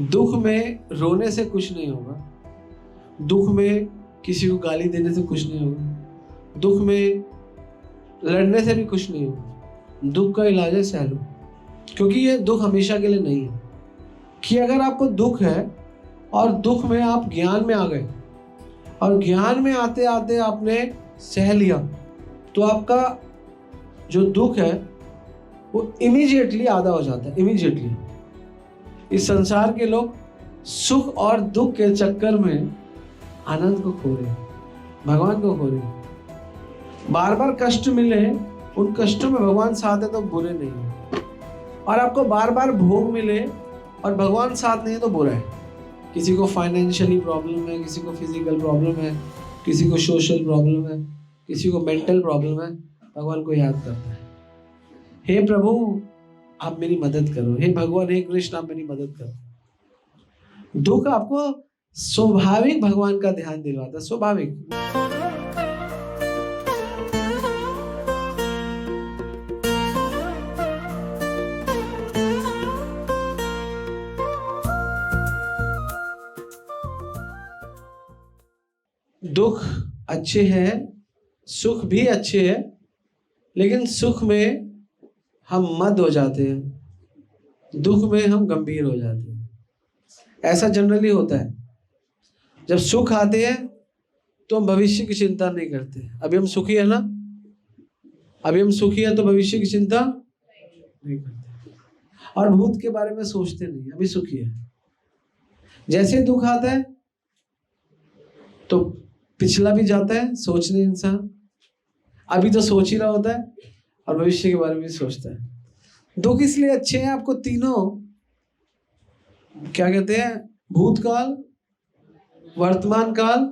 दुख में रोने से कुछ नहीं होगा, दुख में किसी को गाली देने से कुछ नहीं होगा, दुख में लड़ने से भी कुछ नहीं होगा। दुख का इलाज है सह लो, क्योंकि ये दुख हमेशा के लिए नहीं है। कि अगर आपको दुख है और दुख में आप ज्ञान में आ गए और ज्ञान में आते आते आपने सह लिया, तो आपका जो दुख है वो इमीडिएटली आधा हो जाता है। इमीडिएटली इस संसार के लोग सुख और दुख के चक्कर में आनंद को खो रहे, भगवान को खो रहे। बार बार कष्ट मिले, उन कष्टों में भगवान साथ है तो बुरे नहीं है, और आपको बार बार भोग मिले और भगवान साथ नहीं है तो बुरा है। किसी को फाइनेंशियली प्रॉब्लम है, किसी को फिजिकल प्रॉब्लम है, किसी को सोशल प्रॉब्लम है, किसी को मेंटल प्रॉब्लम है, भगवान को याद करता है, हे प्रभु आप मेरी मदद करो, हे भगवान, हे कृष्ण आप मेरी मदद करो। दुख आपको स्वाभाविक भगवान का ध्यान दिलवाता है, स्वाभाविक। दुख अच्छे हैं, सुख भी अच्छे हैं, लेकिन सुख में हम मद हो जाते हैं, दुख में हम गंभीर हो जाते हैं। ऐसा जनरली होता है। जब सुख आते हैं तो हम भविष्य की चिंता नहीं करते। अभी हम सुखी है ना, अभी हम सुखी है तो भविष्य की चिंता नहीं करते, और भूत के बारे में सोचते नहीं, अभी सुखी है। जैसे दुख आता है तो पिछला भी जाता है सोचने इंसान, अभी तो सोच ही रहा होता है और भविष्य के बारे में भी सोचता है। दुख इसलिए अच्छे हैं, आपको तीनों क्या कहते हैं, भूतकाल, वर्तमान काल,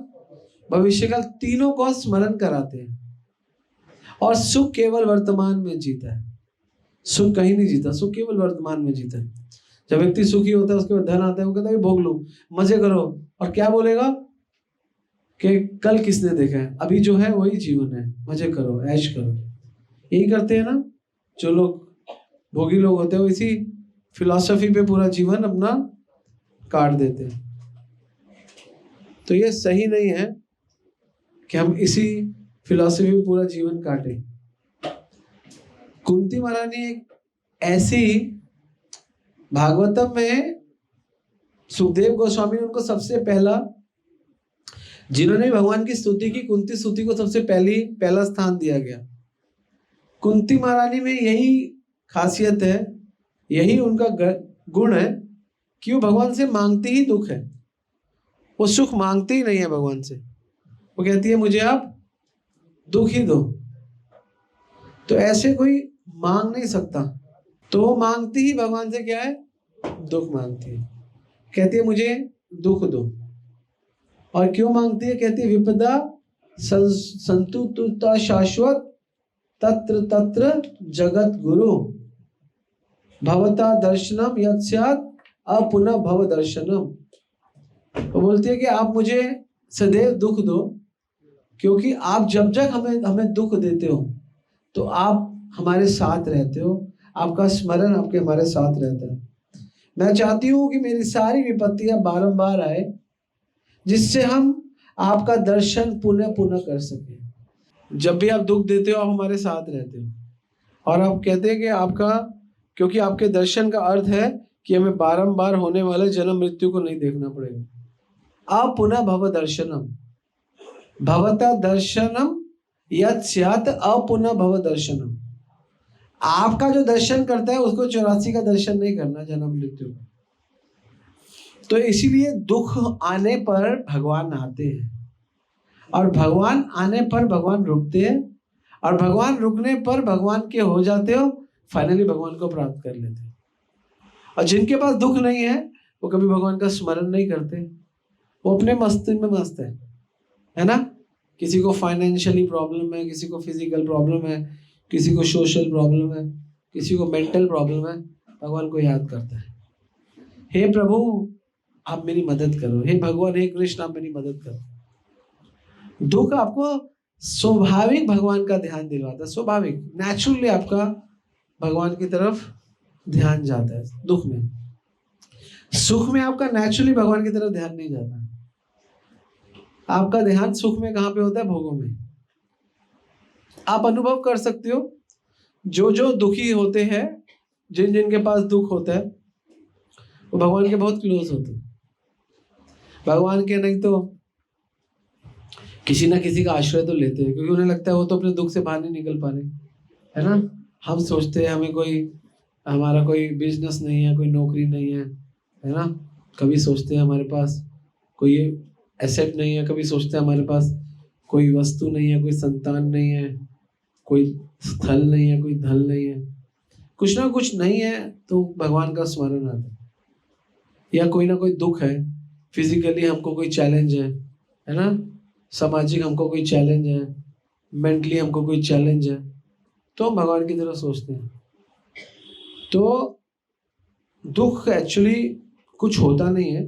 भविष्य काल, तीनों को स्मरण कराते हैं। और सुख केवल वर्तमान में जीता है, सुख कहीं नहीं जीता, सुख केवल वर्तमान में जीता है। जब व्यक्ति सुखी होता है उसके बाद धन आता है, वो कहता है भोग लो, मजे करो, और क्या बोलेगा कि कल किसने देखा है, अभी जो है वही जीवन है, मजे करो, ऐश करो। यही करते हैं ना जो लोग भोगी लोग होते हैं, इसी फिलॉसफी पे पूरा जीवन अपना काट देते हैं। तो ये सही नहीं है कि हम इसी फिलॉसफी में पूरा जीवन काटें। कुंती महारानी एक ऐसी, भागवतम में सुखदेव गोस्वामी ने उनको सबसे पहला, जिन्होंने भगवान की स्तुति की, कुंती स्तुति को सबसे पहला स्थान दिया गया। कुंती महारानी में यही खासियत है, यही उनका गुण है कि वो भगवान से मांगती ही दुख है, वो सुख मांगती ही नहीं है भगवान से। वो कहती है मुझे आप दुख ही दो। तो ऐसे कोई मांग नहीं सकता, तो वो मांगती ही भगवान से क्या है, दुख मांगती है। कहती है मुझे दुख दो। और क्यों मांगती है, कहती है विपदा संतुष्टता शाश्वत तत्र तत्र जगत गुरु भवता दर्शनम यत् स्यात् अपुनः भव दर्शनम। वो बोलती है कि आप मुझे सदैव दुख दो, क्योंकि आप जब जब हमें दुख देते हो तो आप हमारे साथ रहते हो, आपका स्मरण आपके हमारे साथ रहता है। मैं चाहती हूँ कि मेरी सारी विपत्तियां बारंबार आए, जिससे हम आपका दर्शन पुनः पुनः कर सकें। जब भी आप दुख देते हो आप हमारे साथ रहते हो, और आप कहते हैं कि आपका, क्योंकि आपके दर्शन का अर्थ है कि हमें बारंबार होने वाले जन्म मृत्यु को नहीं देखना पड़ेगा। आप पुनः भव दर्शनम, भवता दर्शनम यत् स्यात् अपुनः भव दर्शनम। आपका जो दर्शन करता है उसको 84 का दर्शन नहीं करना, जन्म मृत्यु का। तो इसीलिए दुख आने पर भगवान आते हैं, और भगवान आने पर भगवान रुकते हैं, और भगवान रुकने पर भगवान के हो जाते हो, फाइनली भगवान को प्राप्त कर लेते हैं। और जिनके पास दुख नहीं है वो कभी भगवान का स्मरण नहीं करते, वो अपने मस्ती में मस्त है ना। किसी को फाइनेंशियली प्रॉब्लम है, किसी को फिजिकल प्रॉब्लम है, किसी को सोशल प्रॉब्लम है, किसी को मेंटल प्रॉब्लम है, भगवान को याद करता है, हे प्रभु आप मेरी मदद करो, हे भगवान, हे कृष्ण आप मेरी मदद करो। दुख आपको स्वाभाविक भगवान का ध्यान दिलवाता है, स्वाभाविक, नेचुरली आपका भगवान की तरफ ध्यान जाता है दुख में। सुख में आपका नेचुरली भगवान की तरफ ध्यान नहीं जाता। आपका ध्यान सुख में कहाँ पे होता है? भोगों में। आप अनुभव कर सकते हो, जो जो दुखी होते हैं, जिन जिन के पास दुख होता है, वो भगवान के बहुत क्लोज होते हैं। भगवान के नहीं तो किसी ना किसी का आश्रय तो लेते हैं, क्योंकि उन्हें लगता है वो तो अपने दुख से बाहर नहीं निकल पा रहे, है ना। हम सोचते हैं हमें कोई, हमारा कोई बिजनेस नहीं है, कोई नौकरी नहीं है ना। कभी सोचते हैं हमारे पास कोई एसेट नहीं है, कभी सोचते हैं हमारे पास कोई वस्तु नहीं है, कोई संतान नहीं है, कोई स्थल नहीं है, कोई धन नहीं है, कुछ ना कुछ नहीं है, तो भगवान का स्मरण आता है। या कोई ना कोई दुख है, फिजिकली हमको कोई चैलेंज है ना, सामाजिक हमको कोई चैलेंज है, मेंटली हमको कोई चैलेंज है, तो हम भगवान की तरफ सोचते हैं। तो दुख एक्चुअली कुछ होता नहीं है,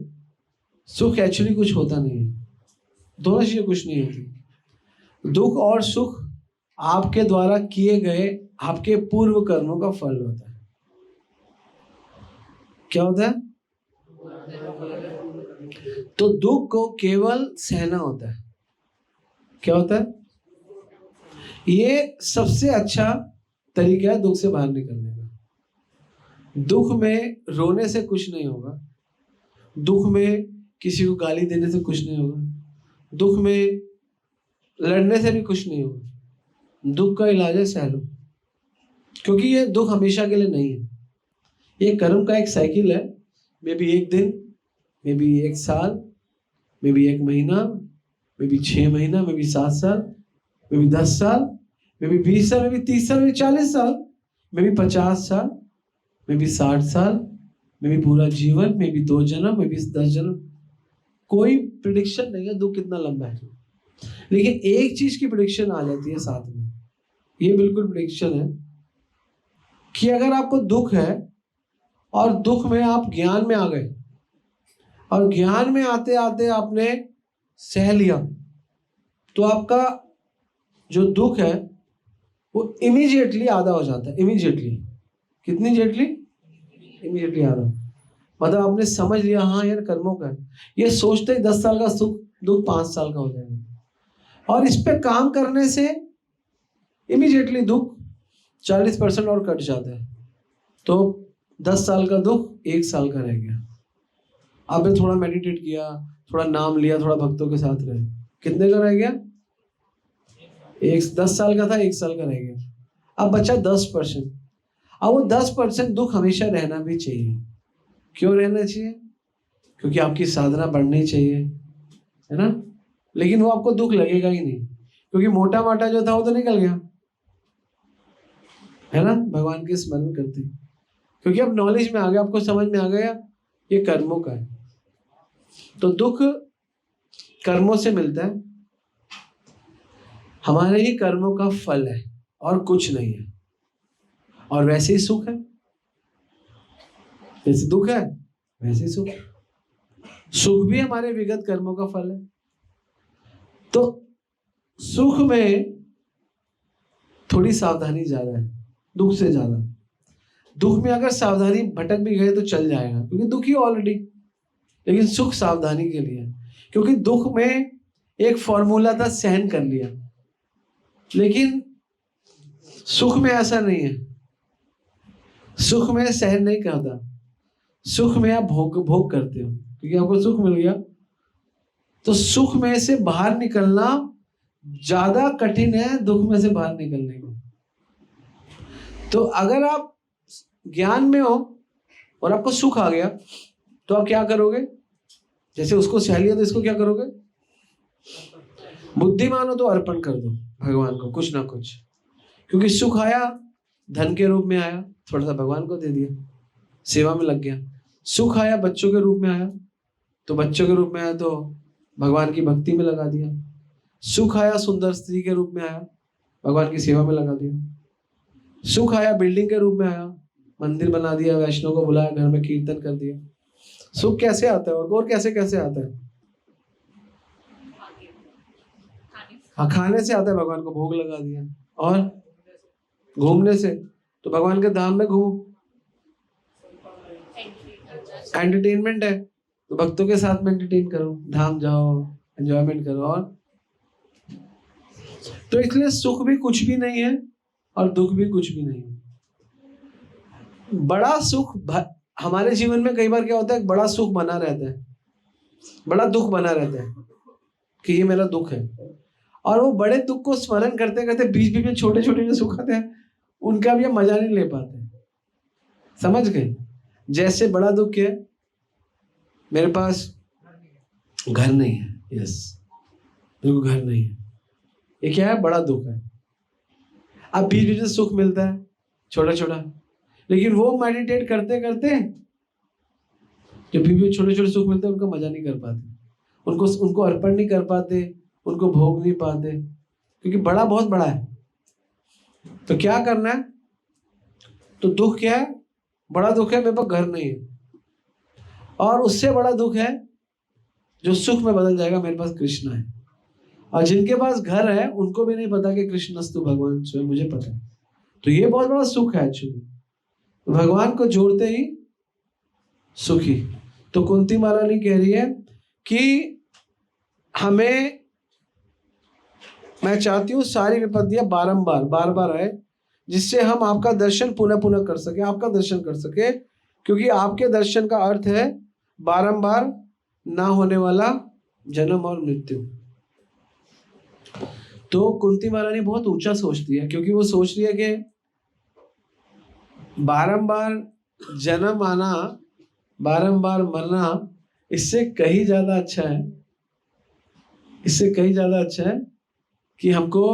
सुख एक्चुअली कुछ होता नहीं है, दोनों चीजें कुछ नहीं होती। दुख और सुख आपके द्वारा किए गए आपके पूर्व कर्मों का फल होता है। क्या होता है? तो दुख को केवल सहना होता है। क्या होता है? ये सबसे अच्छा तरीका है दुख से बाहर निकलने का। दुख में रोने से कुछ नहीं होगा, दुख में किसी को गाली देने से कुछ नहीं होगा, दुख में लड़ने से भी कुछ नहीं होगा। दुख का इलाज है सह लो, क्योंकि ये दुख हमेशा के लिए नहीं है। ये कर्म का एक साइकिल है, मे बी एक दिन, मे बी एक साल, मे बी एक महीना, मे बी 6 महीना, मे बी 7 साल, मे बी 10 साल, मे बी 20 साल, मे बी 30 साल, मे बी 40 साल, मे बी 50 साल, मे बी 60 साल, मे बी पूरा जीवन, मे बी 2 जन्म, मे बी 10 जन्म। कोई प्रिडिक्शन नहीं है दुख कितना लंबा है, लेकिन एक चीज की प्रिडिक्शन आ जाती है साथ में। ये बिल्कुल प्रिडिक्शन है कि अगर आपको दुख है और दुख में आप ज्ञान में आ गए और ज्ञान में आते आते आपने सह लिया, तो आपका जो दुख है वो इमीडिएटली आधा हो जाता है। इमीडिएटली कितनी जेटली? इमीडिएटली आधा। मतलब आपने समझ लिया, हाँ यार कर्मों का है। ये सोचते ही 10 साल का सुख दुख 5 साल का हो जाएगा, और इस पे काम करने से इमीडिएटली दुख 40% और कट जाता है। तो 10 साल का दुख 1 साल का रह गया। आपने थोड़ा मेडिटेट किया, थोड़ा नाम लिया, थोड़ा भक्तों के साथ रहे, कितने का रह गया? 10 साल का था 1 साल का रह गया। अब बचा 10%। अब वो 10% दुख हमेशा रहना भी चाहिए। क्यों रहना चाहिए? क्योंकि आपकी साधना बढ़नी चाहिए, है ना। लेकिन वो आपको दुख लगेगा ही नहीं, क्योंकि मोटा माटा जो था वो तो निकल गया, है ना। भगवान के स्मरण करते, क्योंकि अब नॉलेज में आ गया, आपको समझ में आ गया ये कर्मों का है। तो दुख कर्मों से मिलता है, हमारे ही कर्मों का फल है और कुछ नहीं है। और वैसे ही सुख है, जैसे दुख है वैसे सुख। सुख भी हमारे विगत कर्मों का फल है। तो सुख में थोड़ी सावधानी ज्यादा है दुख से ज्यादा। दुख में अगर सावधानी भटक भी गए तो चल जाएगा, क्योंकि दुख ही ऑलरेडी। लेकिन सुख सावधानी के लिए, क्योंकि दुख में एक फॉर्मूला था, सहन कर लिया। लेकिन सुख में ऐसा नहीं है। सुख में सहन नहीं करता, सुख में आप भोग करते हो, क्योंकि आपको सुख मिल गया। तो सुख में से बाहर निकलना ज्यादा कठिन है दुख में से बाहर निकलने को। तो अगर आप ज्ञान में हो और आपको सुख आ गया, तो आप क्या करोगे? जैसे उसको सह लिया, तो इसको क्या करोगे? बुद्धिमान हो तो अर्पण कर दो भगवान को कुछ ना कुछ, क्योंकि सुख आया धन के रूप में आया, थोड़ा सा भगवान को दे दिया, सेवा में लग गया। सुख आया बच्चों के रूप में आया, तो बच्चों के रूप में आया तो भगवान की भक्ति में लगा दिया। सुख आया सुंदर स्त्री के रूप में आया, भगवान की सेवा में लगा दिया। सुख आया बिल्डिंग के रूप में आया, मंदिर बना दिया, वैष्णव को बुलाया, घर में कीर्तन कर दिया। सुख कैसे आता है और कैसे कैसे आता है? हाँ, खाने से आता है, भगवान को भोग लगा दिया। और घूमने से, तो भगवान के धाम में घूमो, एंटरटेनमेंट है तो भक्तों के साथ में एंटरटेन करो, धाम जाओ, एंजॉयमेंट करो। और तो इसलिए सुख भी कुछ भी नहीं है और दुख भी कुछ भी नहीं है। बड़ा सुख हमारे जीवन में कई बार क्या होता है, बड़ा सुख बना रहता है, बड़ा दुख बना रहता है कि ये मेरा दुख है, और वो बड़े दुख को स्मरण करते करते बीच बीच में छोटे छोटे जो सुख आते हैं उनका भी हम मजा नहीं ले पाते। समझ गए? जैसे बड़ा दुख है, मेरे पास घर नहीं है, यस, मेरे को घर नहीं है, ये क्या है? बड़ा दुख है। अब बीच बीच में सुख मिलता है छोटा छोटा, लेकिन वो मेडिटेट करते करते जो बीच बीच छोटे छोटे सुख मिलते हैं उनका मजा नहीं कर पाते, उनको अर्पण नहीं कर पाते, उनको भोग नहीं पाते, क्योंकि बड़ा बहुत बड़ा है। तो क्या करना है? तो दुख क्या है? बड़ा दुख है, मेरे पास घर नहीं है। और उससे बड़ा दुख है जो सुख में बदल जाएगा, मेरे पास कृष्ण है। और जिनके पास घर है उनको भी नहीं पता कि कृष्णस्तु भगवान स्वयं, मुझे पता है। तो ये बहुत बड़ा सुख है एक्चुअली, भगवान को जोड़ते ही सुखी। तो कुंती महारानी कह रही है कि हमें, मैं चाहती हूँ सारी विपत्तियां बारंबार बार बार आए, जिससे हम आपका दर्शन पुनः पुनः कर सके, आपका दर्शन कर सके, क्योंकि आपके दर्शन का अर्थ है बारंबार ना होने वाला जन्म और मृत्यु। तो कुंती महारानी बहुत ऊंचा सोचती है, क्योंकि वो सोच रही है कि बारंबार जन्म आना, बारंबार मरना, इससे कहीं ज्यादा अच्छा है, इससे कहीं ज्यादा अच्छा है कि हमको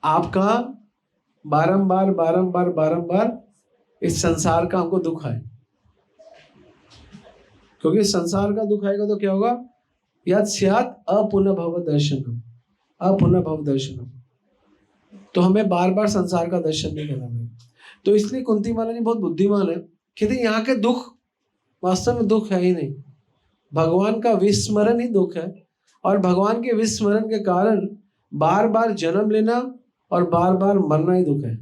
आपका बारंबार बारंबार बारंबार इस संसार का हमको दुख आए। क्योंकि संसार का दुख आएगा तो क्या होगा? यत् स्यात् अपुनः भव दर्शनम, अपुनः भव दर्शनम। तो हमें बार बार संसार का दर्शन नहीं करना है। तो इसलिए कुंती महारानी बहुत बुद्धिमान है, कहते यहाँ के दुख वास्तव में दुख है ही नहीं, भगवान का विस्मरण ही दुख है। और भगवान के विस्मरण के कारण बार बार जन्म लेना और बार बार मरना ही दुख है।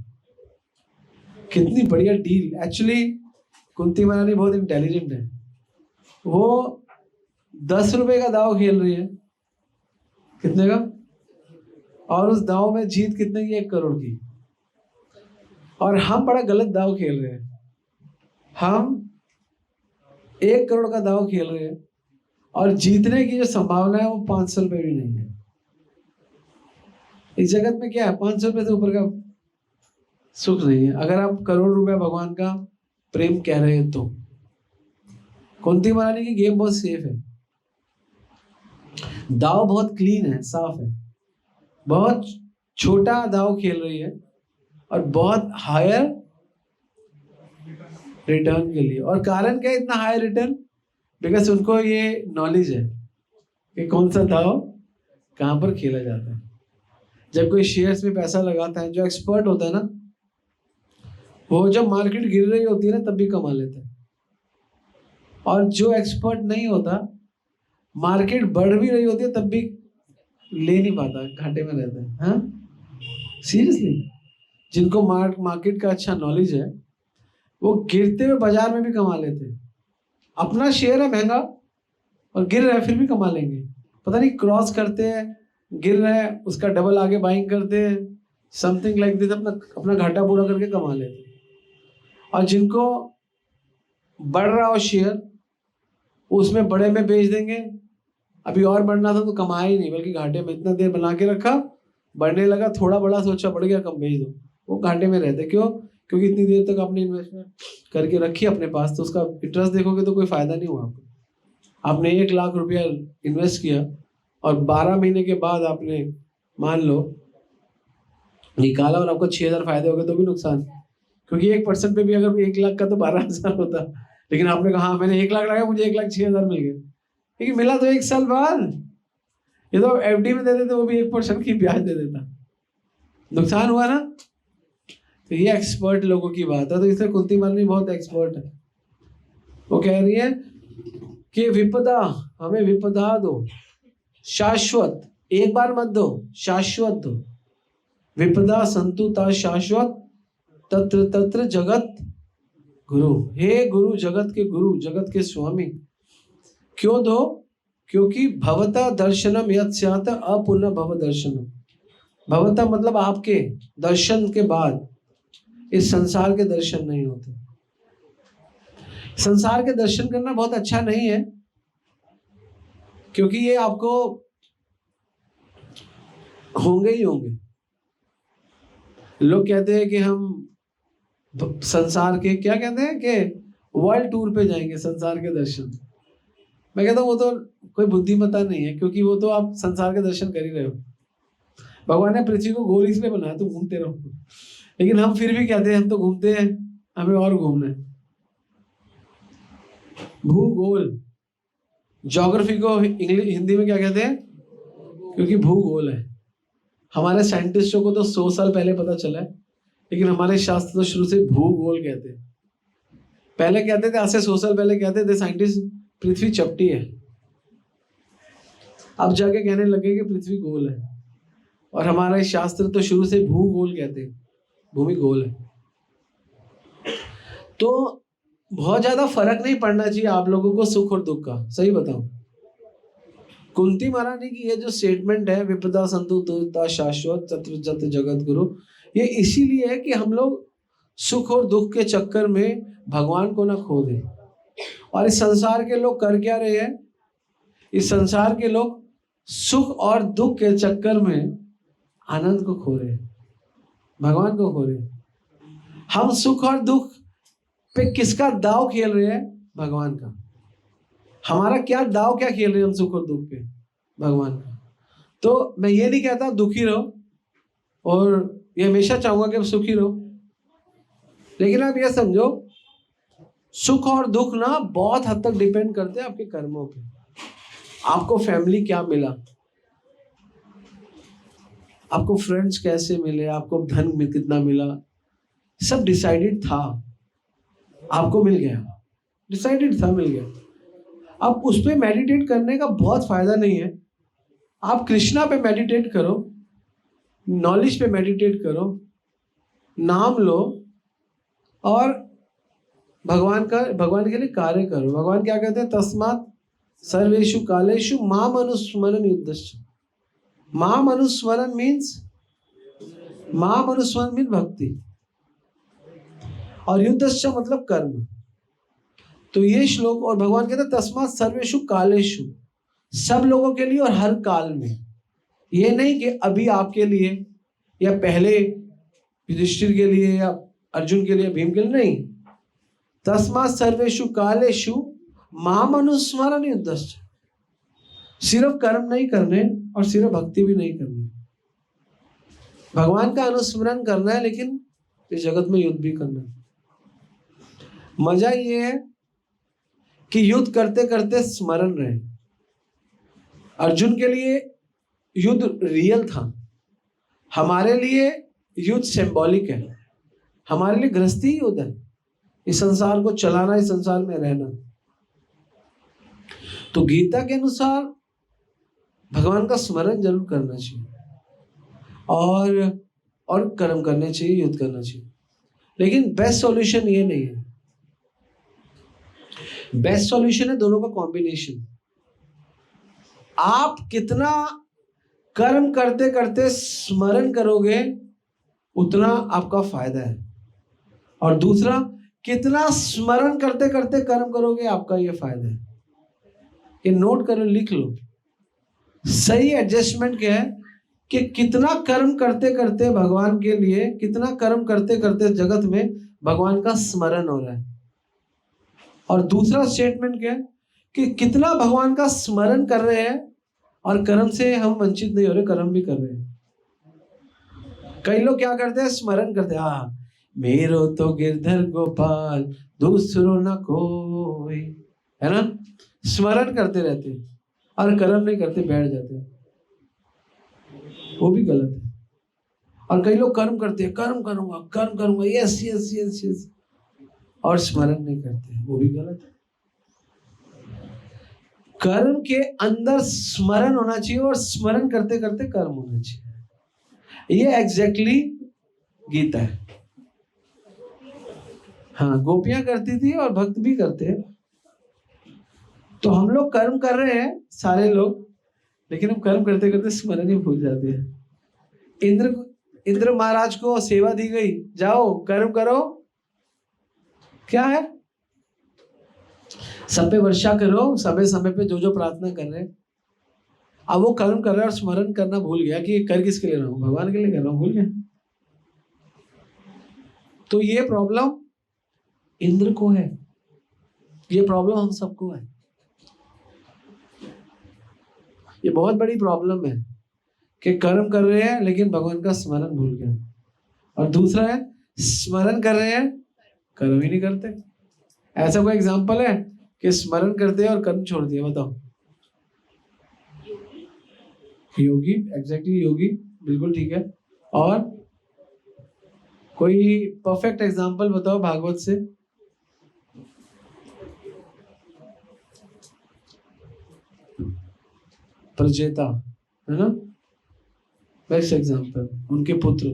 कितनी बढ़िया डील। एक्चुअली कुंती महारानी बहुत इंटेलिजेंट है। वो 10 रुपए का दाव खेल रही है, कितने का? और उस दाव में जीत कितने की? 1 करोड़ की। और हम बड़ा गलत दाव खेल रहे हैं, हम 1 करोड़ का दाव खेल रहे हैं और जीतने की जो संभावना है वो 500 रुपए भी नहीं है। इस जगत में क्या है? 500 रुपए से ऊपर का सुख नहीं है, अगर आप करोड़ रुपया भगवान का प्रेम कह रहे हैं तो। कुंती महारानी की गेम बहुत सेफ है, दाव बहुत क्लीन है, साफ है, बहुत छोटा दाव खेल रही है और बहुत हायर रिटर्न के लिए। और कारण क्या है इतना हाई रिटर्न? बिकॉज उनको ये नॉलेज है कि कौन सा दाव कहां पर खेला जाता है। जब कोई शेयर्स में पैसा लगाता है, जो एक्सपर्ट होता है ना, वो जब मार्केट गिर रही होती है ना तब भी कमा लेता है, और जो एक्सपर्ट नहीं होता, मार्केट बढ़ भी रही होती है तब भी ले नहीं पाता, घाटे में रहता है। हाँ, सीरियसली, जिनको मार्केट का अच्छा नॉलेज है वो गिरते हुए बाजार में भी कमा लेते हैं। अपना शेयर है महंगा और गिर रहा है फिर भी कमा लेंगे, पता नहीं क्रॉस करते हैं, गिर रहा है उसका डबल आगे बाइंग करते हैं, समथिंग लाइक दिस, अपना घाटा पूरा करके कमा लेते हैं। और जिनको बढ़ रहा हो शेयर, उसमें बड़े में बेच देंगे, अभी और बढ़ना था तो कमाया ही नहीं बल्कि घाटे में, इतना देर बना के रखा, बढ़ने लगा, थोड़ा बड़ा सोचा बढ़ गया, कम बेच दो, वो घाटे में रहते। क्यों? क्योंकि इतनी देर तक आपने इन्वेस्टमेंट करके रखी अपने पास, तो उसका इंटरेस्ट देखोगे तो कोई फायदा नहीं हुआ आपको। आपने 1 लाख रुपया इन्वेस्ट किया और 12 महीने के बाद आपने मान लो निकाला और आपको 6,000 फायदे हो गए तो भी नुकसान, क्योंकि 1% पे भी अगर 1 लाख का तो 12,000 होता, लेकिन आपने कहा मैंने 1 लाख लगाया, मुझे 1,06,000 मिल गए, लेकिन मिला तो 1 साल बाद। ये तो एफडी में दे देते, वो भी 1% की ब्याज दे देता, नुकसान हुआ ना। तो ये एक्सपर्ट लोगों की बात है। तो इसलिए कुंती महारानी बहुत एक्सपर्ट है। वो कह रही है कि विपदा, हमें विपदा दो, शाश्वत, एक बार मत दो, शाश्वत दो। विपदा संतुता शाश्वत, तत्र तत्र जगत गुरु, हे गुरु, जगत के गुरु, जगत के स्वामी। क्यों दो? क्योंकि भवता दर्शनम यत् स्यात् अपुनः भव दर्शनम। भवता मतलब आपके दर्शन के बाद इस संसार के दर्शन नहीं होते। संसार के दर्शन करना बहुत अच्छा नहीं है, क्योंकि ये आपको होंगे ही होंगे। लोग कहते हैं कि हम संसार के, क्या कहते हैं कि वर्ल्ड टूर पे जाएंगे संसार के दर्शन। मैं कहता हूँ वो तो कोई बुद्धिमत्ता नहीं है, क्योंकि वो तो आप संसार के दर्शन कर ही रहे हो। भगवान ने पृथ्वी को गोल इसलिए बनाया तो घूमते रहो, लेकिन हम फिर भी कहते हैं हम तो घूमते हैं, हमें और घूमना है। भूगोल, ज्योग्राफी को इंग्लिश हिंदी में क्या कहते हैं? क्योंकि भूगोल है। हमारे साइंटिस्टों को तो 100 साल पहले पता चला है, लेकिन हमारे शास्त्र तो शुरू से भूगोल कहते हैं। पहले कहते थे, आज से 100 साल पहले कहते थे साइंटिस्ट, पृथ्वी चपटी है। अब जाके कहने लगे कि पृथ्वी गोल है। और हमारे शास्त्र तो शुरू से भूगोल कहते हैं, भूमि गोल है। तो बहुत ज्यादा फर्क नहीं पड़ना चाहिए आप लोगों को सुख और दुख का। सही बताऊं, कुंती महारानी की ये जो स्टेटमेंट है, विपदा संतु तुता शाश्वत तत्र जत जगत गुरु, ये इसीलिए है कि हम लोग सुख और दुख के चक्कर में भगवान को ना खो दें। और इस संसार के लोग कर क्या रहे हैं? इस संसार के लोग सुख और दुख के चक्कर में आनंद को खो रहे हैं, भगवान को खो रहे हैं। हम सुख और दुख पे किसका दाव खेल रहे हैं? भगवान का। हमारा क्या दाव, क्या खेल रहे हैं हम सुख और दुख पे? भगवान का। तो मैं ये नहीं कहता दुखी रहो, और ये हमेशा चाहूंगा कि आप सुखी रहो, लेकिन आप ये समझो सुख और दुख ना बहुत हद तक डिपेंड करते हैं आपके कर्मों पे। आपको फैमिली क्या मिला, आपको फ्रेंड्स कैसे मिले, आपको धन में कितना मिला, सब डिसाइडेड था। आपको मिल गया, डिसाइडेड था, मिल गया। अब उस पे मेडिटेट करने का बहुत फायदा नहीं है। आप कृष्णा पे मेडिटेट करो, नॉलेज पे मेडिटेट करो, नाम लो और भगवान के लिए कार्य करो। भगवान क्या कहते हैं? तस्मात् सर्वेषु कालेषु माम अनुस्मरण युद्धश्च। माम अनुस्मरण मीन्स भक्ति, और युद्धश्च मतलब कर्म। तो ये श्लोक, और भगवान कहते हैं तस्मात् सर्वेषु कालेषु, सब लोगों के लिए और हर काल में। ये नहीं कि अभी आपके लिए या पहले युधिष्ठिर के लिए या अर्जुन के लिए, भीम के लिए, नहीं। तस्मात् सर्वेषु कालेषु माम अनुस्मरण युद्धश्च। सिर्फ कर्म नहीं करने और सिर्फ भक्ति भी नहीं करनी, भगवान का अनुस्मरण करना है, लेकिन इस जगत में युद्ध भी करना है। मजा ये है कि युद्ध करते करते स्मरण रहे। अर्जुन के लिए युद्ध रियल था, हमारे लिए युद्ध सिंबॉलिक है। हमारे लिए गृहस्थी युद्ध है, इस संसार को चलाना, इस संसार में रहना। तो गीता के अनुसार भगवान का स्मरण जरूर करना चाहिए और कर्म करने चाहिए, युद्ध करना चाहिए। लेकिन बेस्ट सॉल्यूशन ये नहीं है। बेस्ट सॉल्यूशन है दोनों का कॉम्बिनेशन। आप कितना कर्म करते करते स्मरण करोगे उतना आपका फायदा है, और दूसरा कितना स्मरण करते करते कर्म करोगे आपका ये फायदा है। ये नोट करो, लिख लो। सही एडजस्टमेंट क्या है कि कितना कर्म करते करते भगवान के लिए, कितना कर्म करते करते जगत में भगवान का स्मरण हो रहा है। और दूसरा स्टेटमेंट क्या है कि कितना भगवान का स्मरण कर रहे हैं और कर्म से हम वंचित नहीं हो रहे, कर्म भी कर रहे हैं। कई लोग क्या करते हैं? स्मरण करते हैं, हाँ मेरो तो गिरधर गोपाल दूसरो न कोई, है ना। स्मरण करते रहते हैं और कर्म नहीं करते, बैठ जाते हैं, वो भी गलत है। और कई लोग कर्म करते हैं, कर्म करूंगा, यस यस यस यस, और स्मरण नहीं करते, वो भी गलत है। कर्म के अंदर स्मरण होना चाहिए और स्मरण करते करते कर्म होना चाहिए। ये एग्जैक्टली गीता है। हाँ, गोपियां करती थी और भक्त भी करते हैं। तो हम लोग कर्म कर रहे हैं सारे लोग, लेकिन हम कर्म करते करते स्मरण ही भूल जाते हैं। इंद्र महाराज को सेवा दी गई, जाओ कर्म करो, क्या है, सब पे वर्षा करो, समय समय पे जो जो प्रार्थना कर रहे हैं। अब वो कर्म कर रहा है और स्मरण करना भूल गया कि कर किसके लिए रहा हूं, भगवान के लिए कर रहा हूं, भूल गया। तो ये प्रॉब्लम इंद्र को है, ये प्रॉब्लम हम सबको है। ये बहुत बड़ी प्रॉब्लम है कि कर्म कर रहे हैं लेकिन भगवान का स्मरण भूल गया। और दूसरा है स्मरण कर रहे हैं, कर्म ही नहीं करते। ऐसा कोई एग्जांपल है कि स्मरण करते हैं और कर्म छोड़ दिया, बताओ। योगी, एग्जैक्टली योगी, बिल्कुल ठीक है। और कोई परफेक्ट एग्जांपल बताओ भागवत से। प्रजेता है ना, बेस्ट एग्जांपल, उनके पुत्र।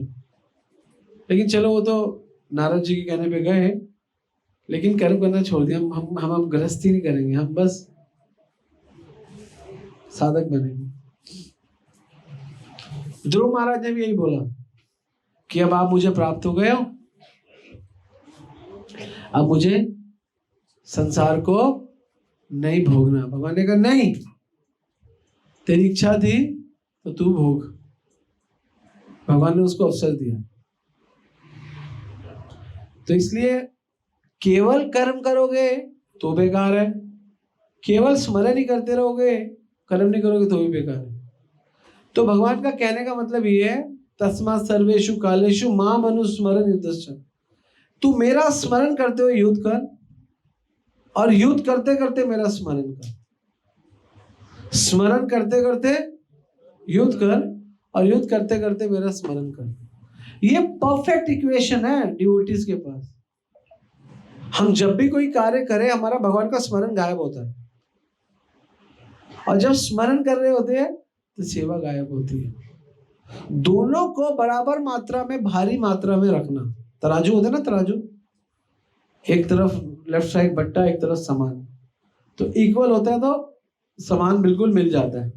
लेकिन चलो वो तो नारद जी के कहने पे गए, लेकिन कर्म करना छोड़ दिया। हम अब गृहस्थी नहीं करेंगे, हम बस साधक बनेंगे। ध्रुव महाराज ने भी यही बोला कि अब आप मुझे प्राप्त हो गए हो, अब मुझे संसार को नहीं भोगना। भगवान ने कहा नहीं, तेरी इच्छा थी तो तू भोग। भगवान ने उसको अवसर दिया। तो इसलिए केवल कर्म करोगे तो बेकार है, केवल स्मरण ही करते रहोगे, कर्म नहीं करोगे तो भी बेकार है। तो भगवान का कहने का मतलब ये है, तस्मात् सर्वेषु कालेषु माम अनुस्मरन् युद्धश्च। तू मेरा स्मरण करते हुए युद्ध कर, और युद्ध करते करते मेरा स्मरण कर। स्मरण करते करते युद्ध कर, और युद्ध करते करते मेरा स्मरण कर। ये परफेक्ट इक्वेशन है डिवोटीज के पास। हम जब भी कोई कार्य करें, हमारा भगवान का स्मरण गायब होता है, और जब स्मरण कर रहे होते हैं तो सेवा गायब होती है। दोनों को बराबर मात्रा में, भारी मात्रा में रखना। तराजू होता है ना, तराजू, एक तरफ लेफ्ट साइड बट्टा, एक तरफ सामान, तो इक्वल होता है तो सामान बिल्कुल मिल जाता है।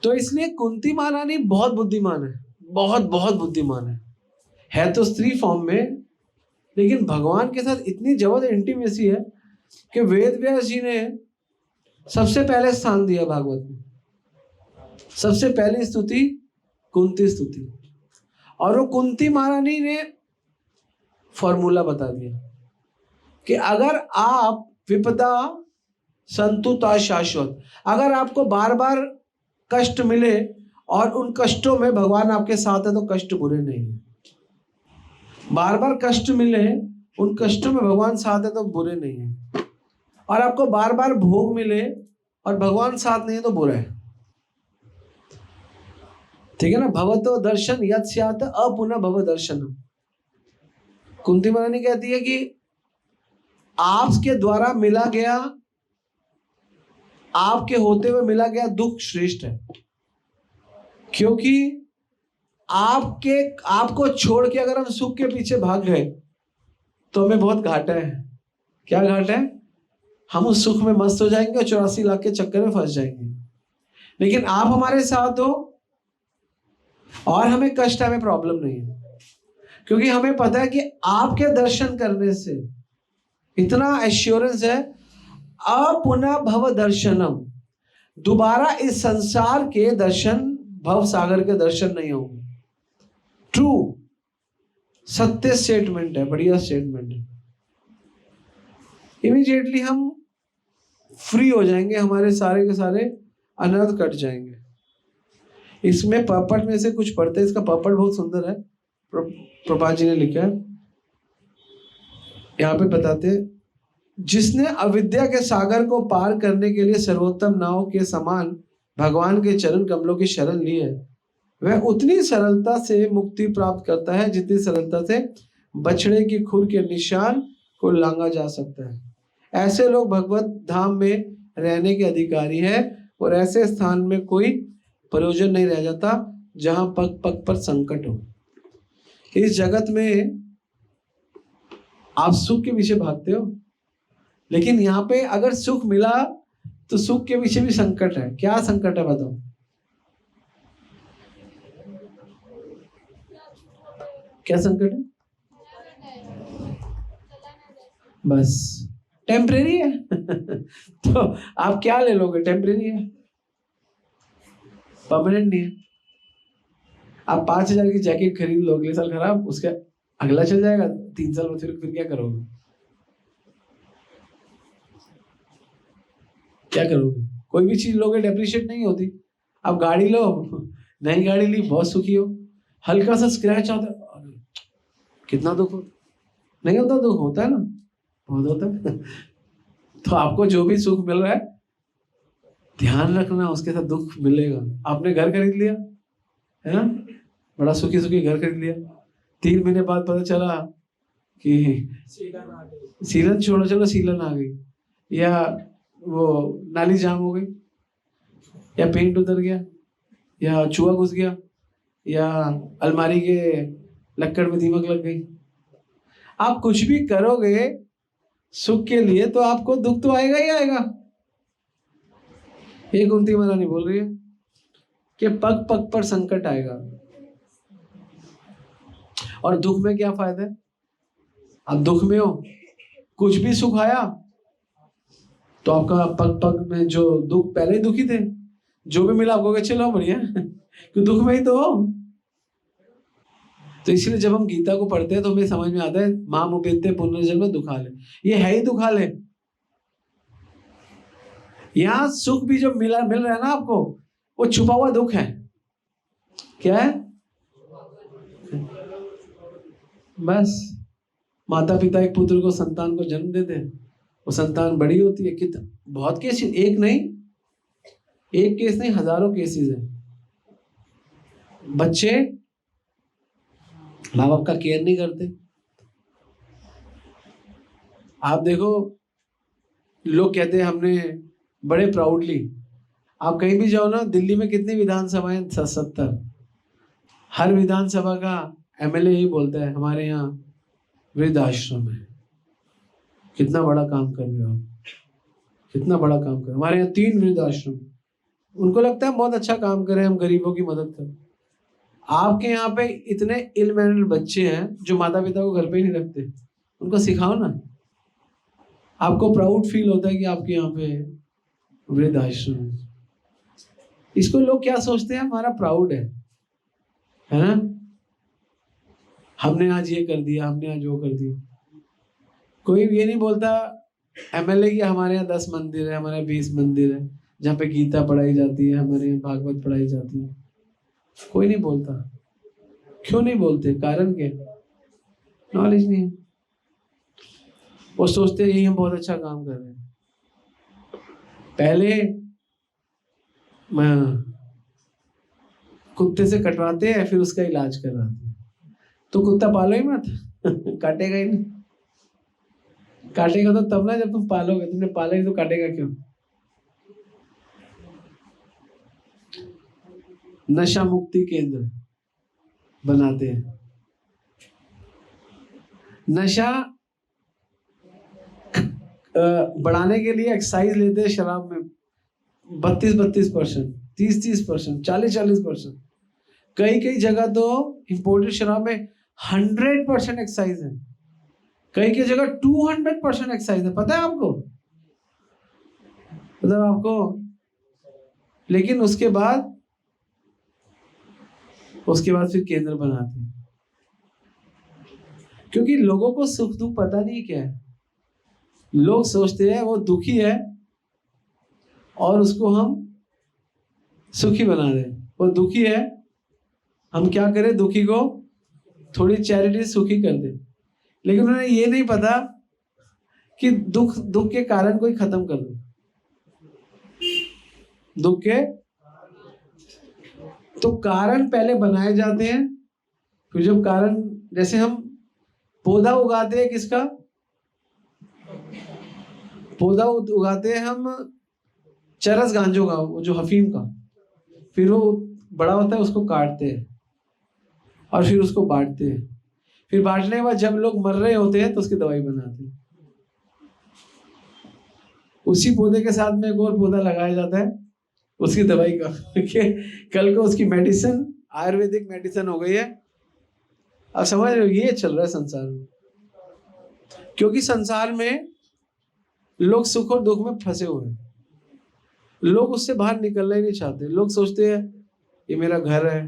तो इसलिए कुंती महारानी बहुत बुद्धिमान है, बहुत बहुत बुद्धिमान है तो स्त्री फॉर्म में, लेकिन भगवान के साथ इतनी जबरदस्त इंटीमेसी है कि वेद व्यास जी ने सबसे पहले स्थान दिया भागवत में। सबसे पहली स्तुति कुंती स्तुति, और वो कुंती महारानी ने फॉर्मूला बता दिया कि अगर आप विपदा संतुता शाश्वत, अगर आपको बार बार कष्ट मिले और उन कष्टों में भगवान आपके साथ है तो कष्ट बुरे नहीं है। बार बार कष्ट मिले, उन कष्टों में भगवान साथ है तो बुरे नहीं है। और आपको बार बार भोग मिले और भगवान साथ नहीं है तो बुरा है। ठीक है ना। भवतो दर्शन यत् स्यात् अपुनः भव दर्शनम। कुंती महारानी कहती है कि आपके द्वारा मिला गया, आपके होते हुए मिला गया दुख श्रेष्ठ है, क्योंकि आपको छोड़ के अगर हम सुख के पीछे भाग गए तो हमें बहुत घाटा है। क्या घाटा है? हम उस सुख में मस्त हो जाएंगे और 84 लाख के चक्कर में फंस जाएंगे। लेकिन आप हमारे साथ हो और हमें कष्ट, हमें प्रॉब्लम नहीं है, क्योंकि हमें पता है कि आपके दर्शन करने से इतना एश्योरेंस है, अपुनः भव दर्शनम, दोबारा इस संसार के दर्शन, भव सागर के दर्शन नहीं होंगे। ट्रू, सत्य स्टेटमेंट है, बढ़िया स्टेटमेंट है। इमीडिएटली हम फ्री हो जाएंगे, हमारे सारे के सारे अनर्थ कट जाएंगे। इसमें पर्पट में से कुछ पढ़ते हैं, इसका पर्पट बहुत सुंदर है, प्रभुपाद जी ने लिखा है। यहाँ पे बताते हैं, जिसने अविद्या के सागर को पार करने के लिए सर्वोत्तम नाव के समान भगवान के चरण कमलों की शरण ली है, वह उतनी सरलता से मुक्ति प्राप्त करता है जितनी सरलता से बछड़े की खुर के निशान को लांगा जा सकता है। ऐसे लोग भगवत धाम में रहने के अधिकारी हैं, और ऐसे स्थान में कोई प्रयोजन नहीं रह जाता जहां पग पग पर संकट हो। इस जगत में आप सुख के पीछे भागते हो, लेकिन यहाँ पे अगर सुख मिला तो सुख के पीछे भी संकट है। क्या संकट है बताओ? क्या संकट है? बस टेम्परेरी है। तो आप क्या ले लोगे? टेम्परेरी है, परमानेंट नहीं है। आप 5,000 की जैकेट खरीद लो, अगले साल खराब, उसका अगला चल जाएगा, 3 साल में फिर क्या करोगे? क्या करोगे? कोई भी चीज लोगे डेप्रिशिएट नहीं होती। आप गाड़ी लो, नई गाड़ी ली, बहुत सुखी हो, हल्का सा स्क्रैच आता है, कितना दुख हो? नहीं होता? दुख होता है ना, बहुत होता है। तो आपको जो भी सुख मिल रहा है ध्यान रखना, उसके साथ दुख मिलेगा। आपने घर खरीद लिया है ना, बड़ा सुखी सुखी घर खरीद लिया, 3 महीने बाद पता चला कि सीलन छोड़ो, चलो सीलन आ गई, या वो नाली जाम हो गई, या पेंट उतर गया, या चूहा घुस गया, या अलमारी के लक्कड़ में दीमक लग गई। आप कुछ भी करोगे सुख के लिए तो आपको दुख तो आएगा ही आएगा। ये कुंती महारानी बोल रही है कि पग पग पर संकट आएगा। और दुख में क्या फायदा है? आप दुख में हो, कुछ भी सुख आया तो आपका पग पग में जो दुख, पहले ही दुखी थे, जो भी मिला आपको चलो बढ़िया, क्यों दुख में ही तो हो। तो इसलिए जब हम गीता को पढ़ते हैं तो हमें समझ में आता है माम उपेत्य पुनर्जन्म दुखाले, ये है ही दुखाले। यहां सुख भी जो मिल रहा है ना आपको, वो छुपा हुआ दुख है। क्या है? बस माता पिता एक पुत्र को, संतान को जन्म देते हैं, वो संतान बड़ी होती है, कितना बहुत केस, एक केस नहीं, हजारों केसेस है। बच्चे माँ बाप का केयर नहीं करते। आप देखो, लोग कहते हैं हमने बड़े प्राउडली, आप कहीं भी जाओ ना, दिल्ली में कितनी विधानसभाएं? 70। हर विधानसभा का एमएलए यही बोलता है हमारे यहाँ वृद्ध आश्रम है। कितना बड़ा काम कर रहे हो आप, कितना बड़ा काम कर रहे हो। हमारे यहाँ 3 वृद्ध आश्रम, उनको लगता है बहुत अच्छा काम करें, हम गरीबों की मदद करें। आपके यहाँ पे इतने इल मैनर्ड बच्चे हैं जो माता पिता को घर पे ही नहीं रखते, उनको सिखाओ ना। आपको प्राउड फील होता है कि आपके यहाँ पे वृद्ध आश्रम है। इसको लोग क्या सोचते हैं? हमारा प्राउड है ना, हमने आज ये कर दिया, हमने आज वो कर दिया। कोई ये नहीं बोलता एमएलए की हमारे यहाँ 10 मंदिर है, हमारे यहाँ 20 मंदिर है जहाँ पे गीता पढ़ाई जाती है, हमारे यहाँ भागवत पढ़ाई जाती है। कोई नहीं बोलता। क्यों नहीं बोलते? कारण क्या? नॉलेज नहीं है। वो सोचते हैं यही हम बहुत अच्छा काम कर रहे हैं। पहले कुत्ते से कटवाते हैं, फिर उसका इलाज करवाते हैं। तो कुत्ता पालो ही मत। काटेगा ही नहीं। काटेगा तो तब ना जब तुम पालोगे, तुमने पाला ही तो काटेगा क्यों? नशा मुक्ति केंद्र बनाते हैं। नशा बढ़ाने के लिए एक्साइज लेते हैं शराब में 32%, 30%, 40%। कई जगह तो इंपोर्टेड शराब में 100% एक्साइज है, कई जगह 200% एक्साइज है। पता है आपको? मतलब आपको, लेकिन उसके बाद फिर केंद्र बनाते हैं, क्योंकि लोगों को सुख दुख पता नहीं क्या है। लोग सोचते हैं वो दुखी है और उसको हम सुखी बना दें। वो दुखी है, हम क्या करें? दुखी को थोड़ी चैरिटी सुखी कर दें। लेकिन उन्हें ये नहीं पता कि दुख के कारण कोई खत्म कर दो। दुख के तो कारण पहले बनाए जाते हैं, फिर जब कारण, जैसे हम पौधा उगाते हैं, किसका पौधा उगाते हैं? हम चरस गांजों का, वो जो हफीम का। फिर वो बड़ा होता है, उसको काटते हैं और फिर उसको बांटते हैं। फिर बांटने के बाद जब लोग मर रहे होते हैं तो उसकी दवाई बनाते हैं। उसी पौधे के साथ में एक और पौधा लगाया जाता है उसकी दवाई का, कल को उसकी मेडिसिन आयुर्वेदिक मेडिसिन हो गई है। अब समझ रहे हो, ये चल रहा है संसार में। क्योंकि संसार में लोग सुख और दुख में फंसे हुए हैं, लोग उससे बाहर निकलना ही नहीं चाहते। लोग सोचते हैं ये मेरा घर है,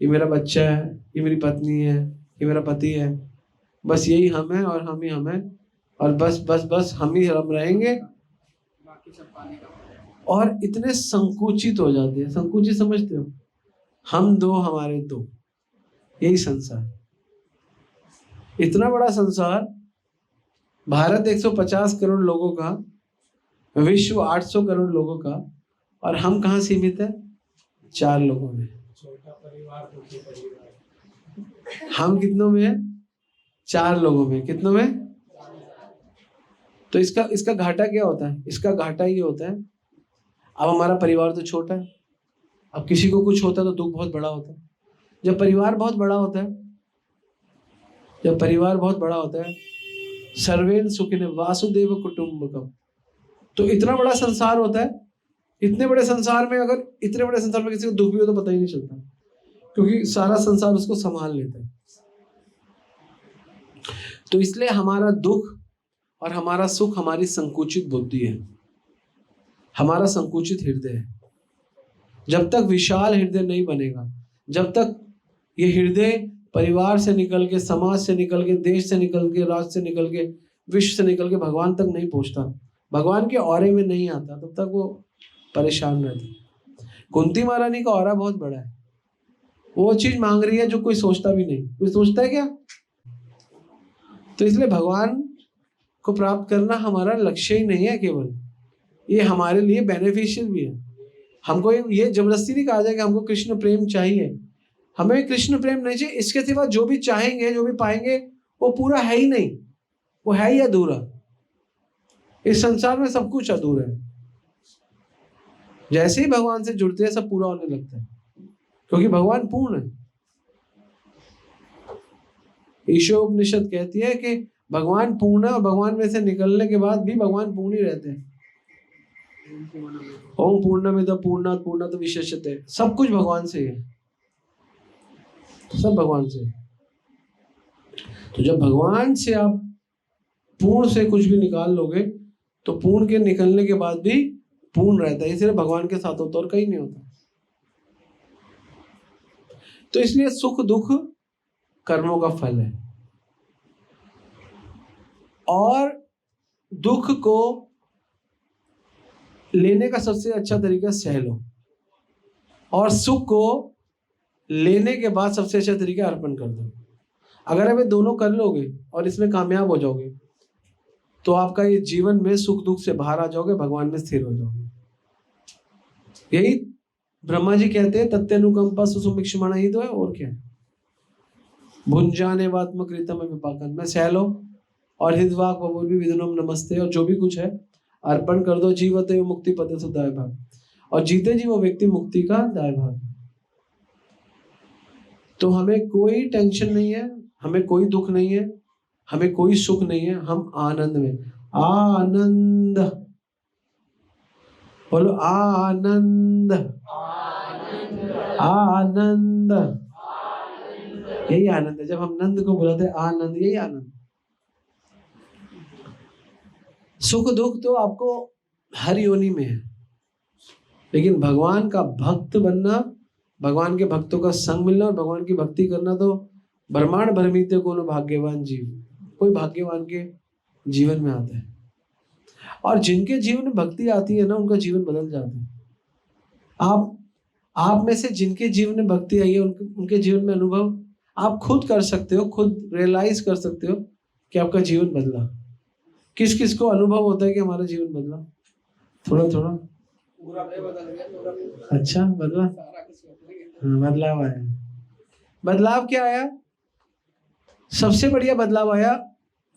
ये मेरा बच्चा है, ये मेरी पत्नी है, ये मेरा पति है, बस यही हम है और हम ही हम है, और बस बस बस हम ही हम रहेंगे, बाकी सब पानी का। और इतने संकुचित हो जाते हैं। संकुचित समझते हो, हम दो हमारे दो, यही संसार। इतना बड़ा संसार, भारत 150 करोड़ लोगों का, विश्व 800 करोड़ लोगों का, और हम कहाँ सीमित है? 4 लोगों में। छोटा परिवार, दुखी परिवार। हम कितनों में है? 4 लोगों में। कितनों में? तो इसका घाटा क्या होता है? इसका घाटा ये होता है, अब हमारा परिवार तो छोटा है, अब किसी को कुछ होता है तो दुख बहुत बड़ा होता है। जब परिवार बहुत बड़ा होता है, जब परिवार बहुत बड़ा होता है, सर्वेन सुखिनः वासुदेव कुटुंबकम, तो इतना बड़ा संसार होता है। इतने बड़े संसार में, अगर इतने बड़े संसार में किसी को दुख भी हो तो पता ही नहीं चलता, क्योंकि सारा संसार उसको संभाल लेता है। तो इसलिए हमारा दुख और हमारा सुख हमारी संकुचित बुद्धि है, हमारा संकुचित हृदय है। जब तक विशाल हृदय नहीं बनेगा, जब तक ये हृदय परिवार से निकल के, समाज से निकल के, देश से निकल के, राज्य से निकल के, विश्व से निकल के भगवान तक नहीं पहुंचता, भगवान के औरे में नहीं आता, तब तक वो परेशान रहता। कुंती महारानी का औरा बहुत बड़ा है, वो चीज मांग रही है जो कोई सोचता भी नहीं। कोई सोचता है क्या? तो इसलिए भगवान को प्राप्त करना हमारा लक्ष्य ही नहीं है केवल, ये हमारे लिए बेनिफिशियल भी है। हमको ये जबरदस्ती नहीं कहा जाए कि हमको कृष्ण प्रेम चाहिए, हमें कृष्ण प्रेम नहीं चाहिए। इसके सिवा जो भी चाहेंगे, जो भी पाएंगे, वो पूरा है ही नहीं, वो है ही अधूरा। इस संसार में सब कुछ अधूरा है। जैसे ही भगवान से जुड़ते हैं सब पूरा होने लगता है, क्योंकि भगवान पूर्ण है। ईशोपनिषद कहती है कि भगवान पूर्ण है, और भगवान में से निकलने के बाद भी भगवान पूर्ण ही रहते हैं। ओम पूर्णमिदं पूर्णात् पूर्णात् विशिष्यते, सब कुछ भगवान से है, सब भगवान से। तो जब भगवान से आप पूर्ण से कुछ भी निकाल लोगे तो पूर्ण के निकलने के बाद भी पूर्ण रहता है। इसलिए भगवान के साथ होता और कहीं नहीं होता। तो इसलिए सुख दुख कर्मों का फल है, और दुख को लेने का सबसे अच्छा तरीका सह लो, और सुख को लेने के बाद सबसे अच्छा तरीका अर्पण कर दो। अगर आप ये दोनों कर लोगे और इसमें कामयाब हो जाओगे तो आपका ये जीवन में सुख दुख से बाहर आ जाओगे, भगवान में स्थिर हो जाओगे। यही ब्रह्मा जी कहते हैं, तत्यनुकंपा सुसुमिक्षमाणा ही तो है, और क्या है। भुंजाने वात्मकृतम विपाकन, में सह लो, और हितवाक बबूर्वी विदुनम नमस्ते, और जो भी कुछ है अर्पण कर दो। जीवते मुक्ति पद दाय भाग, और जीते जी वो व्यक्ति मुक्ति का दाय भाग। तो हमें कोई टेंशन नहीं है, हमें कोई दुख नहीं है, हमें कोई सुख नहीं है, हम आनंद में। आनंद बोलो, आनंद आनंद, यही आनंद है। जब हम नंद को बुलाते हैं आनंद, यही आनंद। सुख दुख तो आपको हर योनि में है, लेकिन भगवान का भक्त बनना, भगवान के भक्तों का संग मिलना और भगवान की भक्ति करना तो ब्रह्मांड भरमीते कोनो भाग्यवान जीव, कोई भाग्यवान के जीवन में आता है। और जिनके जीवन में भक्ति आती है ना, उनका जीवन बदल जाता है। आप में से जिनके जीवन में भक्ति आई है, उनके जीवन में अनुभव आप खुद कर सकते हो, खुद रियलाइज कर सकते हो कि आपका जीवन बदला। किस किस को अनुभव होता है कि हमारा जीवन बदला? थोड़ा थोड़ा पूरा बदल गया। अच्छा, बदला, बदलाव आया। बदलाव क्या आया? सबसे बढ़िया बदलाव आया,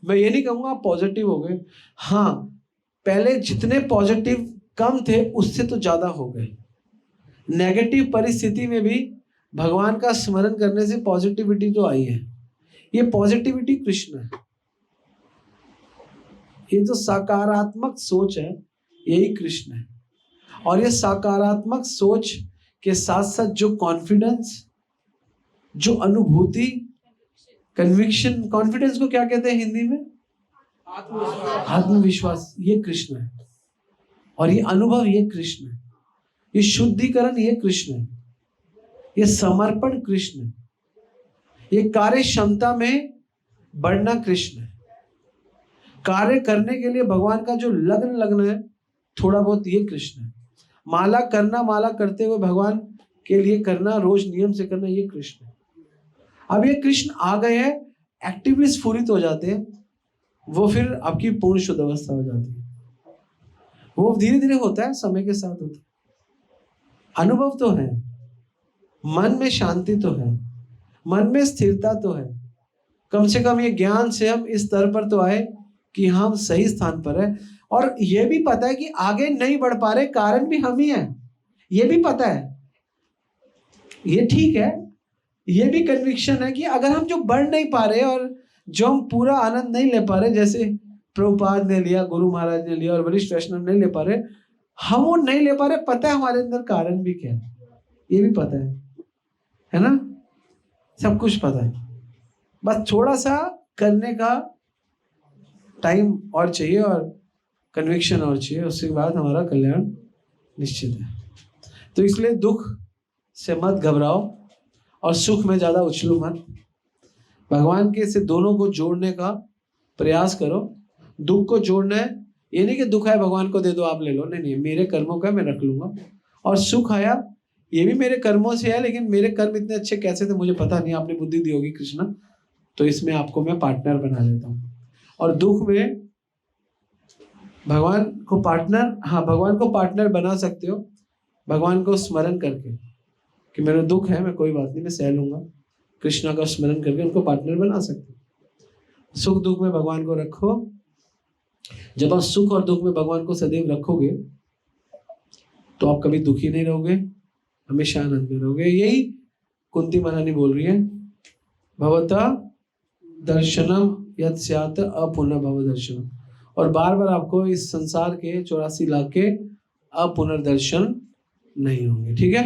मैं ये नहीं कहूंगा आप पॉजिटिव हो गए, हाँ पहले जितने पॉजिटिव कम थे उससे तो ज्यादा हो गए। नेगेटिव परिस्थिति में भी भगवान का स्मरण करने से पॉजिटिविटी तो आई है। ये पॉजिटिविटी कृष्ण है। ये जो सकारात्मक सोच है यही कृष्ण है। और ये सकारात्मक सोच के साथ साथ जो कॉन्फिडेंस, जो अनुभूति, कन्विक्शन, कॉन्फिडेंस को क्या कहते हैं हिंदी में? आत्मविश्वास। ये कृष्ण है। और ये अनुभव ये कृष्ण है। ये शुद्धिकरण ये कृष्ण है। ये समर्पण कृष्ण है। ये कार्य क्षमता में बढ़ना कृष्ण है। कार्य करने के लिए भगवान का जो लगन है थोड़ा बहुत, ये कृष्ण है। माला करना, माला करते हुए भगवान के लिए करना, रोज नियम से करना, ये कृष्ण है। अब ये कृष्ण आ गए हैं, एक्टिवली स्फुरित हो जाते हैं, वो फिर आपकी पूर्ण शुद्ध अवस्था हो जाती है। वो धीरे धीरे होता है, समय के साथ होता है। अनुभव तो है, मन में शांति तो है, मन में स्थिरता तो है। कम से कम ये ज्ञान से हम इस स्तर पर तो आए कि हम सही स्थान पर है। और ये भी पता है कि आगे नहीं बढ़ पा रहे, कारण भी हम ही हैं, ये भी पता है। ये ठीक है, ये भी कन्विक्शन है कि अगर हम जो बढ़ नहीं पा रहे और जो हम पूरा आनंद नहीं ले पा रहे, जैसे प्रभुपाद ने लिया, गुरु महाराज ने लिया और वरिष्ठ वैष्णव नहीं ले पा रहे, हम वो नहीं ले पा रहे, पता है हमारे अंदर कारण भी क्या है, ये भी पता है ना? सब कुछ पता है, बस थोड़ा सा करने का टाइम और चाहिए और कन्विक्शन और चाहिए, उसके बाद हमारा कल्याण निश्चित है। तो इसलिए दुख से मत घबराओ और सुख में ज्यादा उछलो मत। भगवान के से दोनों को जोड़ने का प्रयास करो। दुख को जोड़ना है, ये नहीं कि दुख है भगवान को दे दो आप ले लो, नहीं नहीं, मेरे कर्मों का मैं रख लूंगा। और सुख आया, ये भी मेरे कर्मों से है, लेकिन मेरे कर्म इतने अच्छे कैसे थे मुझे पता नहीं, आपने बुद्धि दी होगी कृष्णा, तो इसमें आपको मैं पार्टनर बना लेता हूँ। और दुख में भगवान को पार्टनर, हाँ भगवान को पार्टनर बना सकते हो भगवान को स्मरण करके कि मेरा दुख है, मैं कोई बात नहीं, मैं सह लूंगा। कृष्णा का स्मरण करके उनको पार्टनर बना सकते हो। सुख दुख में भगवान को रखो। जब आप सुख और दुख में भगवान को सदैव रखोगे तो आप कभी दुखी नहीं रहोगे, हमेशा आनंद में रहोगे। यही कुंती महारानी बोल रही है, भवता दर्शनम यत् स्यात् अपुनः भव दर्शनम। और बार बार आपको इस संसार के 84 लाख के अपुनर्दर्शन नहीं होंगे। ठीक है।